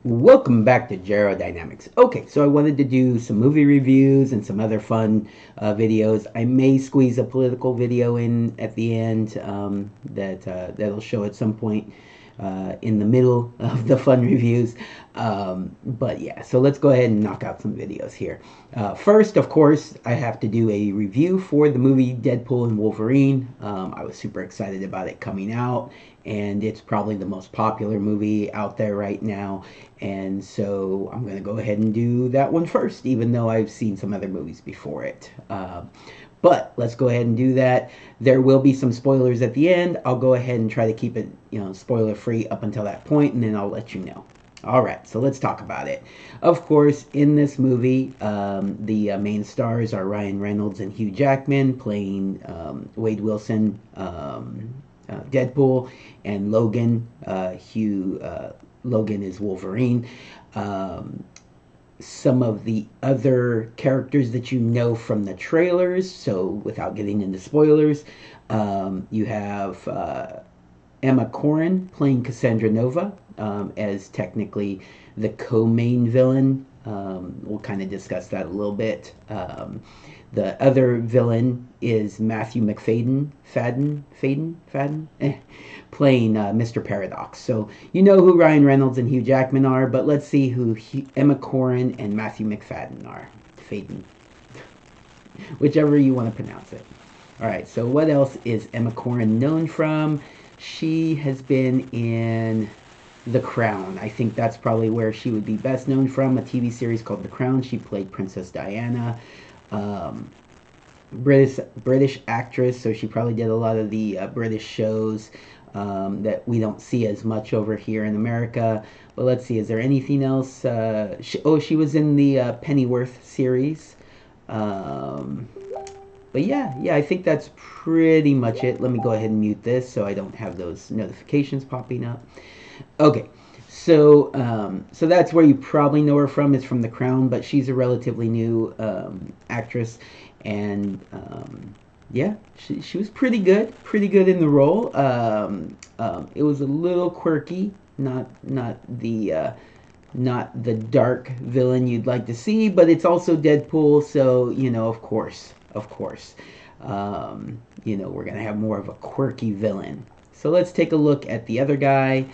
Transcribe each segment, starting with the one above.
Welcome back to Dynamics. Okay, so I wanted to do some movie reviews and some other fun videos. I may squeeze a political video in at the end that'll show at some point in the middle of the fun reviews. But yeah, so let's go ahead and knock out some videos here. First, of course, I have to do a review for the movie Deadpool and Wolverine. I was super excited about it coming out, and it's probably the most popular movie out there right now. And so I'm going to go ahead and do that one first, even though I've seen some other movies before it. But let's go ahead and do that. There will be some spoilers at the end. I'll go ahead and try to keep it, spoiler free up until that point, and then I'll let you know. All right, so let's talk about it. Of course, in this movie, the main stars are Ryan Reynolds and Hugh Jackman playing Wade Wilson, Deadpool, and Logan. Logan is Wolverine. Some of the other characters that you know from the trailers, so without getting into spoilers, you have Emma Corrin playing Cassandra Nova as technically the co-main villain. We'll kind of discuss that a little bit. The other villain is Matthew McFadden, playing Mr. Paradox. So you know who Ryan Reynolds and Hugh Jackman are, but let's see who Emma Corrin and Matthew McFadden are. Faden, whichever you want to pronounce it. All right, so what else is Emma Corrin known from? She has been in The Crown. I think that's probably where she would be best known from, a TV series called The Crown. She played Princess Diana. British actress, so she probably did a lot of the British shows that we don't see as much over here in America. But let's see, is there anything else? She was in the Pennyworth series. But yeah, I think that's pretty much it. Let me go ahead and mute this so I don't have those notifications popping up. Okay, so that's where you probably know her from, is from The Crown, but she's a relatively new actress, and yeah, she was pretty good in the role. It was a little quirky, not the dark villain you'd like to see, but it's also Deadpool, so of course, we're gonna have more of a quirky villain. So let's take a look at the other guy.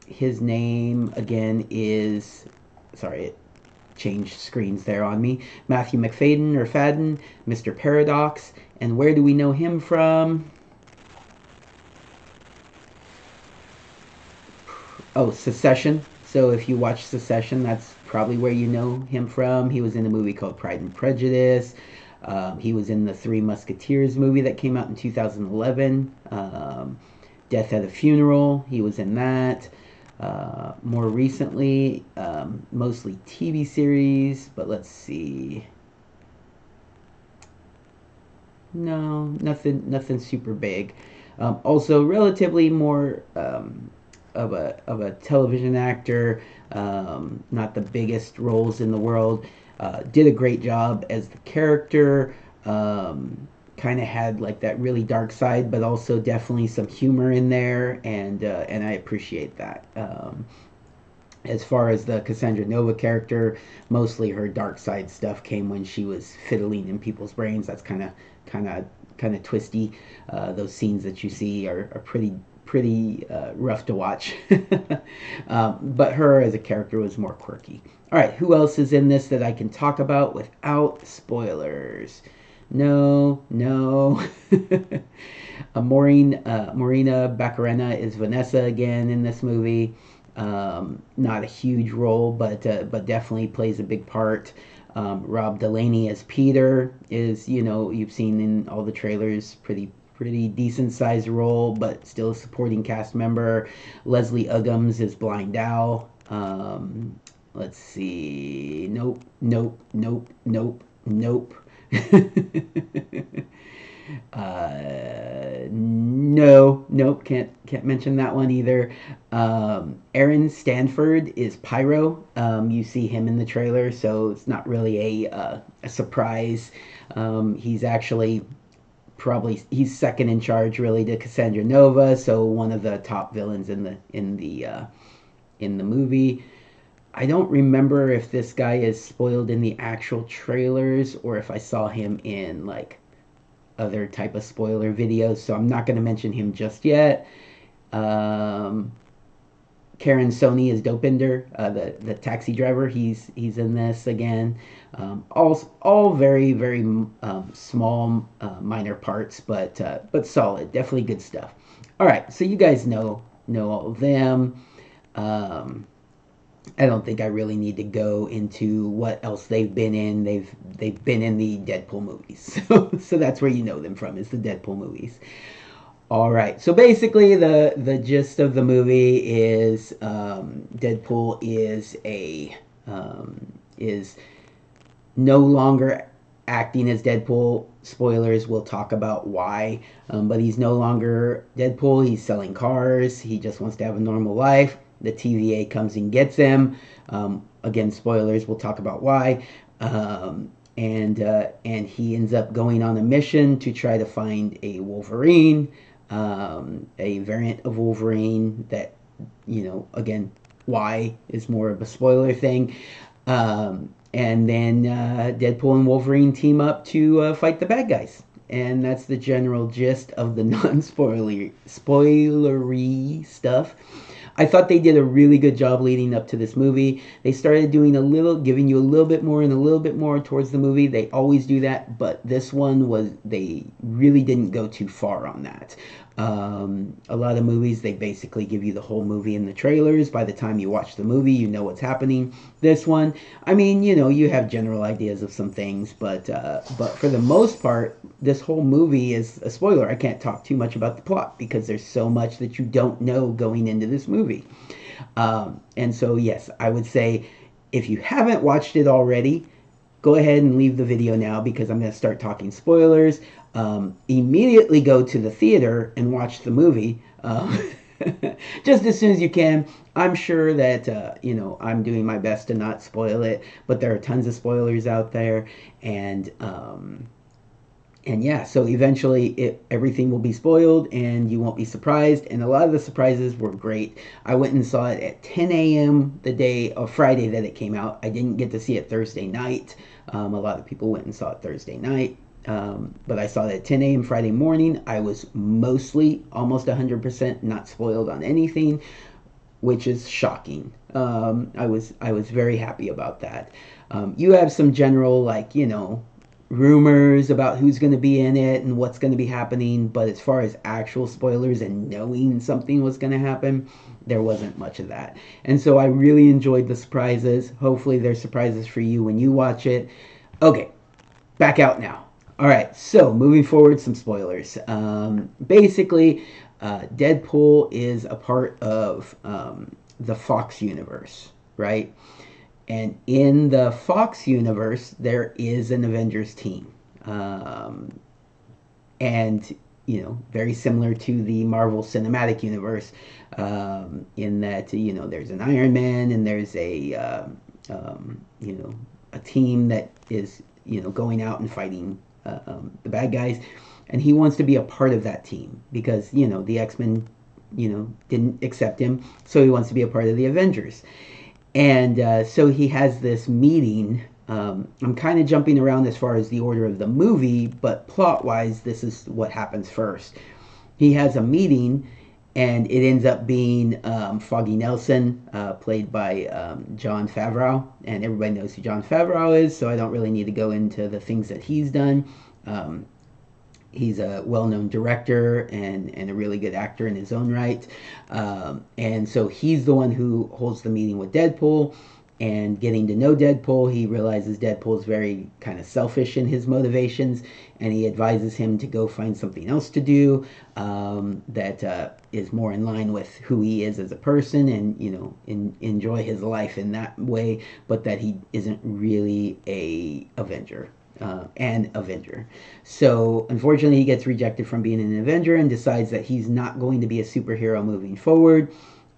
His name again is, sorry, it changed screens there on me. Matthew McFadden, or Fadden, Mr. Paradox. And where do we know him from? Oh, Secession. So if you watch Secession, that's probably where you know him from. He was in a movie called Pride and Prejudice. He was in the Three Musketeers movie that came out in 2011. Death at a Funeral, he was in that. More recently, mostly TV series, but let's see. No, nothing super big. Also, relatively more of a television actor. Not the biggest roles in the world. Did a great job as the character. Kind of had like that really dark side, but also definitely some humor in there, and I appreciate that. As far as the Cassandra Nova character, mostly her dark side stuff came when she was fiddling in people's brains. That's kind of twisty. Those scenes that you see are pretty rough to watch. But her as a character was more quirky. All right, who else is in this that I can talk about without spoilers? No. Morena Baccarena is Vanessa again in this movie. Not a huge role, but definitely plays a big part. Rob Delaney as Peter is, you've seen in all the trailers, pretty decent sized role, but still a supporting cast member. Leslie Uggams is Blind Owl. Let's see. Nope. Nope, can't mention that one either. Aaron Stanford is Pyro. You see him in the trailer, so it's not really a surprise. He's actually he's second in charge really to Cassandra Nova, so one of the top villains in the in the movie. I don't remember if this guy is spoiled in the actual trailers or if I saw him in like other type of spoiler videos, so I'm not going to mention him just yet. Um, Karen Sony is Dopinder, the taxi driver. He's in this again. All very very small minor parts, but solid. Definitely good stuff. All right, so you guys know all of them. Um, I don't think I really need to go into what else they've been in. They've been in the Deadpool movies, so that's where you know them from, is the Deadpool movies. All right. So basically, the gist of the movie is Deadpool is no longer acting as Deadpool. Spoilers. We'll talk about why. But he's no longer Deadpool. He's selling cars. He just wants to have a normal life. The TVA comes and gets him. Again, spoilers. We'll talk about why. And he ends up going on a mission to try to find a Wolverine, a variant of Wolverine that, again, why is more of a spoiler thing. And then Deadpool and Wolverine team up to fight the bad guys. And that's the general gist of the non-spoilery stuff. I thought they did a really good job leading up to this movie. They started doing giving you a little bit more and a little bit more towards the movie. They always do that, but this one they really didn't go too far on that. A lot of movies, they basically give you the whole movie in the trailers. By the time you watch the movie, you know what's happening. This one, I mean, you have general ideas of some things, but for the most part, this whole movie is a spoiler. I can't talk too much about the plot because there's so much that you don't know going into this movie. And so, yes, I would say if you haven't watched it already, go ahead and leave the video now because I'm going to start talking spoilers. Immediately go to the theater and watch the movie just as soon as you can. I'm sure that I'm doing my best to not spoil it, but there are tons of spoilers out there, and yeah, so eventually everything will be spoiled and you won't be surprised. And a lot of the surprises were great. I went and saw it at 10 a.m. the day of Friday that it came out. I didn't get to see it Thursday night. A lot of people went and saw it Thursday night. But I saw it at 10 a.m. Friday morning. I was mostly, almost 100% not spoiled on anything, which is shocking. I was very happy about that. You have some general, rumors about who's going to be in it and what's going to be happening, but as far as actual spoilers and knowing something was going to happen, there wasn't much of that. And so I really enjoyed the surprises. Hopefully there's surprises for you when you watch it. Okay, back out now. All right, so moving forward, some spoilers. Basically, Deadpool is a part of the Fox universe, right? And in the Fox universe, there is an Avengers team. And, very similar to the Marvel Cinematic Universe, in that, there's an Iron Man and there's a team that is, going out and fighting the bad guys. And he wants to be a part of that team because, the X-Men, didn't accept him. So he wants to be a part of the Avengers. And so he has this meeting. I'm kind of jumping around as far as the order of the movie, but plot-wise, this is what happens first. He has a meeting, and it ends up being Foggy Nelson, played by Jon Favreau. And everybody knows who Jon Favreau is, so I don't really need to go into the things that he's done. He's a well-known director and a really good actor in his own right. And so he's the one who holds the meeting with Deadpool. And getting to know Deadpool, he realizes Deadpool is very kind of selfish in his motivations. And he advises him to go find something else to do that is more in line with who he is as a person and, enjoy his life in that way. But that he isn't really an Avenger. So unfortunately he gets rejected from being an Avenger and decides that he's not going to be a superhero moving forward,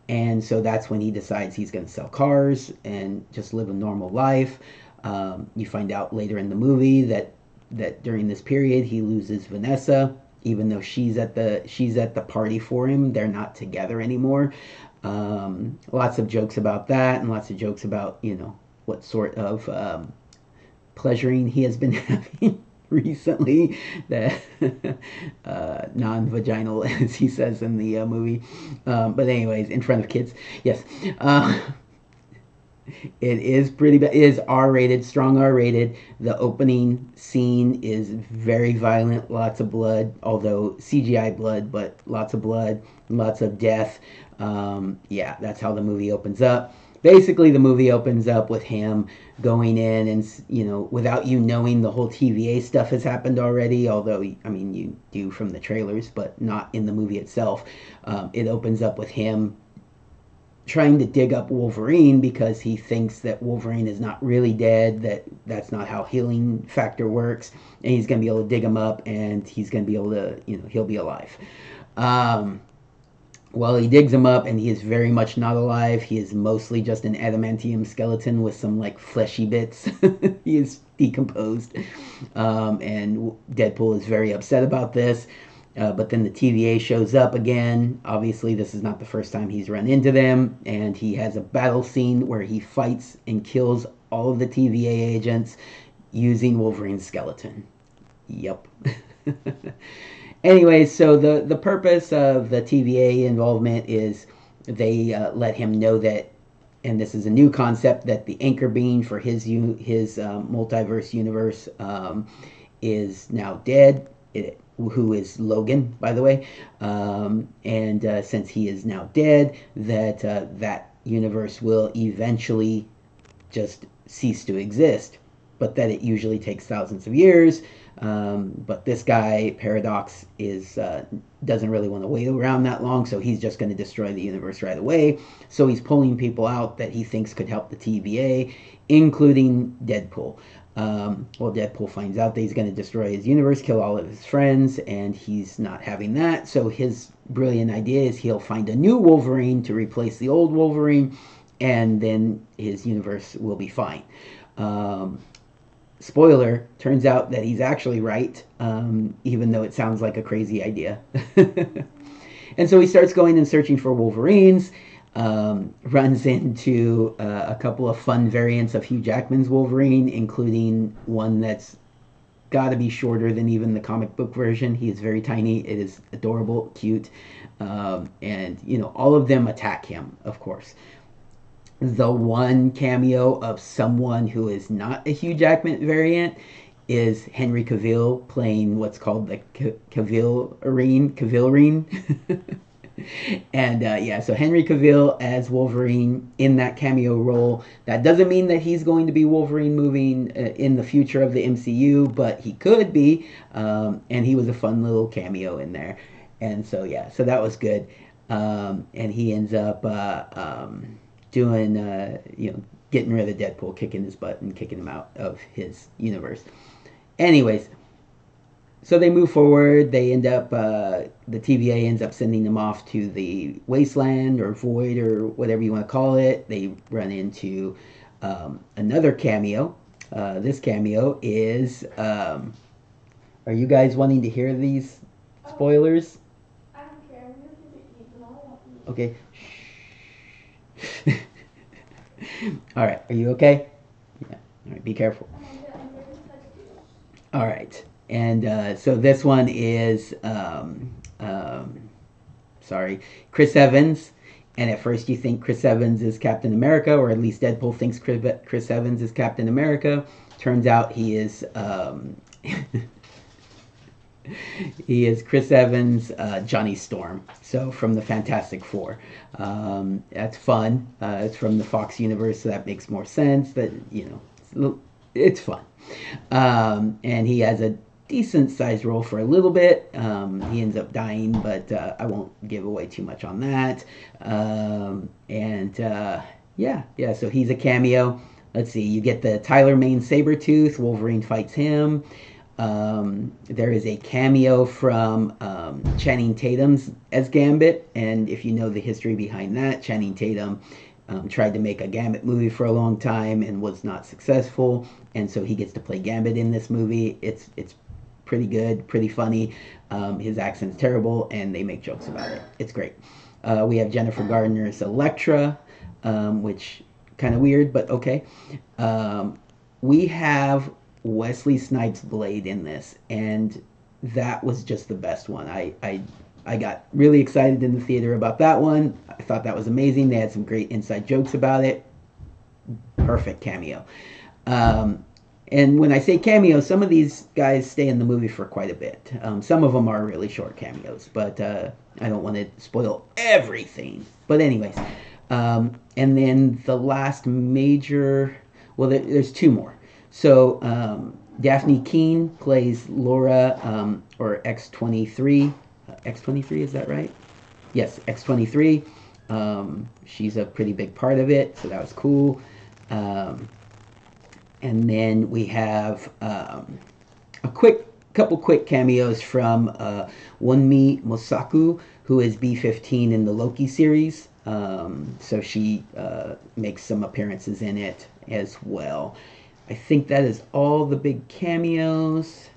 and so that's when he decides he's going to sell cars and just live a normal life. You find out later in the movie that during this period he loses Vanessa, even though she's at the party for him. They're not together anymore. Lots of jokes about that, and lots of jokes about what sort of pleasuring he has been having recently, that non-vaginal, as he says in the movie. But anyways, in front of kids, yes. It is pretty bad. It is R-rated, strong R-rated. The opening scene is very violent, lots of blood, although CGI blood, but lots of blood, lots of death. Yeah, that's how the movie opens up. Basically, the movie opens up with him going in and, without you knowing the whole TVA stuff has happened already, although, I mean, you do from the trailers, but not in the movie itself. It opens up with him trying to dig up Wolverine because he thinks that Wolverine is not really dead, that's not how healing factor works, and he's going to be able to dig him up, and he's going to be able to, he'll be alive. Well, he digs him up, and he is very much not alive. He is mostly just an adamantium skeleton with some, fleshy bits. He is decomposed. And Deadpool is very upset about this. But then the TVA shows up again. Obviously, this is not the first time he's run into them. And he has a battle scene where he fights and kills all of the TVA agents using Wolverine's skeleton. Yep. Anyway, so the purpose of the TVA involvement is they let him know that, and this is a new concept, that the anchor being for his multiverse universe is now dead. Who is Logan, by the way, and since he is now dead, that universe will eventually just cease to exist, but that it usually takes thousands of years. But this guy, Paradox, doesn't really want to wait around that long, so he's just going to destroy the universe right away. So he's pulling people out that he thinks could help the TVA, including Deadpool. Well, Deadpool finds out that he's going to destroy his universe, kill all of his friends, and he's not having that. So his brilliant idea is he'll find a new Wolverine to replace the old Wolverine, and then his universe will be fine. Spoiler, turns out that he's actually right, even though it sounds like a crazy idea. And so he starts going and searching for Wolverines, runs into a couple of fun variants of Hugh Jackman's Wolverine, including one that's got to be shorter than even the comic book version. He is very tiny. It is adorable, cute, and all of them attack him, of course. The one cameo of someone who is not a Hugh Jackman variant is Henry Cavill playing what's called the Cavillerine. And yeah, so Henry Cavill as Wolverine in that cameo role. That doesn't mean that he's going to be Wolverine moving in the future of the MCU, but he could be. And he was a fun little cameo in there. And so yeah, so that was good. And he ends up doing, getting rid of Deadpool, kicking his butt and kicking him out of his universe. Anyways, so they move forward. They end up, the TVA ends up sending them off to the wasteland or void or whatever you want to call it. They run into another cameo. This cameo is, are you guys wanting to hear these spoilers? I don't care. Okay. All right. Are you okay? Yeah. All right. Be careful. All right. And so this one is, Chris Evans. And at first you think Chris Evans is Captain America, or at least Deadpool thinks Chris Evans is Captain America. Turns out he is he is Chris Evans, Johnny Storm. So from the Fantastic Four. That's fun. It's from the Fox universe, so that makes more sense. That it's fun. And he has a decent sized role for a little bit. He ends up dying, but I won't give away too much on that. Yeah, so he's a cameo. Let's see, you get the Tyler Mane Sabretooth. Wolverine fights him. There is a cameo from Channing Tatum's as Gambit, and if you know the history behind that, Channing Tatum tried to make a Gambit movie for a long time and was not successful, and so he gets to play Gambit in this movie. It's pretty good, pretty funny. His accent's terrible, and they make jokes about it. It's great. We have Jennifer Gardner's Elektra, which kind of weird, but okay. We have Wesley Snipes' Blade in this, and that was just the best one. I got really excited in the theater about that one. I thought that was amazing. They had some great inside jokes about it. Perfect cameo. And when I say cameo, some of these guys stay in the movie for quite a bit. Some of them are really short cameos, but I don't want to spoil everything. But anyways, and then the last major, well, there's two more. So Daphne Keene plays Laura, or X-23. X-23, is that right? Yes, X-23. She's a pretty big part of it, so that was cool. And then we have a couple quick cameos from Wunmi Mosaku, who is B-15 in the Loki series. So she makes some appearances in it as well. I think that is all the big cameos.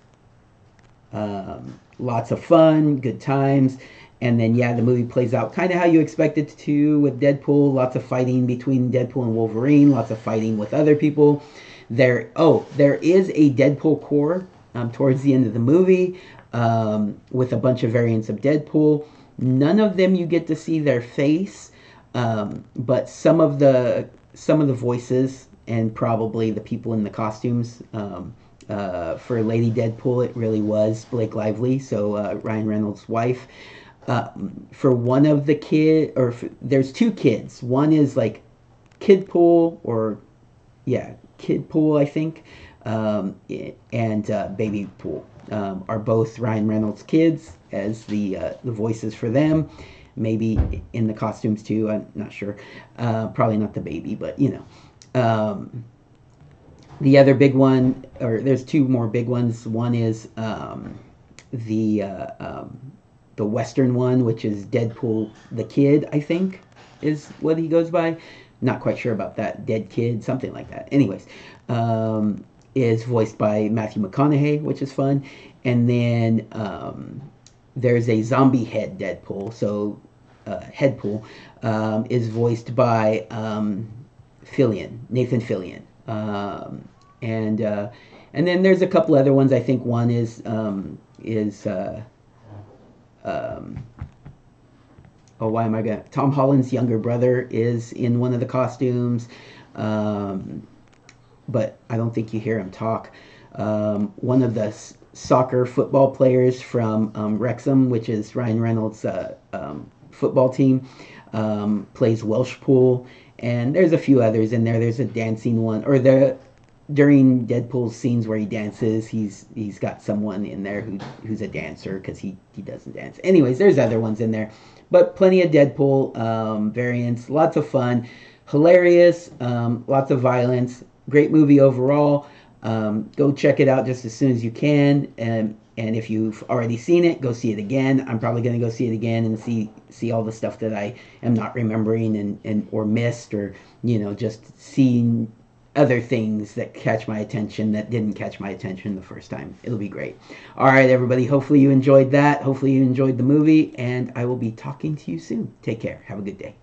Lots of fun, good times. And then, yeah, the movie plays out kind of how you expect it to with Deadpool. Lots of fighting between Deadpool and Wolverine. Lots of fighting with other people. There is a Deadpool Corps towards the end of the movie with a bunch of variants of Deadpool. None of them you get to see their face, but some of the voices and probably the people in the costumes. For Lady Deadpool, it really was Blake Lively, so Ryan Reynolds' wife. For one of the there's two kids. One is like Kidpool, Kidpool, I think, and Baby Pool are both Ryan Reynolds' kids as the voices for them. Maybe in the costumes too. I'm not sure. Probably not the baby, but you know. The other big one, or there's two more big ones. One is the Western one, which is Deadpool the Kid, I think, is what he goes by. Not quite sure about that. Dead Kid, something like that. Anyways, is voiced by Matthew McConaughey, which is fun. And then there's a zombie head Deadpool. So Headpool is voiced by Nathan Fillion. And then there's a couple other ones. I think one is Tom Holland's younger brother is in one of the costumes, but I don't think you hear him talk. One of the soccer football players from Wrexham, which is Ryan Reynolds' football team, plays Welshpool, and there's a few others in there. There's a dancing one, during Deadpool's scenes where he dances, he's got someone in there who's a dancer because he doesn't dance. Anyways, there's other ones in there, but plenty of Deadpool variants. Lots of fun, hilarious, lots of violence. Great movie overall. Go check it out just as soon as you can, and if you've already seen it, go see it again. I'm probably going to go see it again and see all the stuff that I am not remembering and or missed, or just seeing other things that catch my attention that didn't catch my attention the first time. It'll be great. All right, everybody. Hopefully you enjoyed that. Hopefully you enjoyed the movie, and I will be talking to you soon. Take care. Have a good day.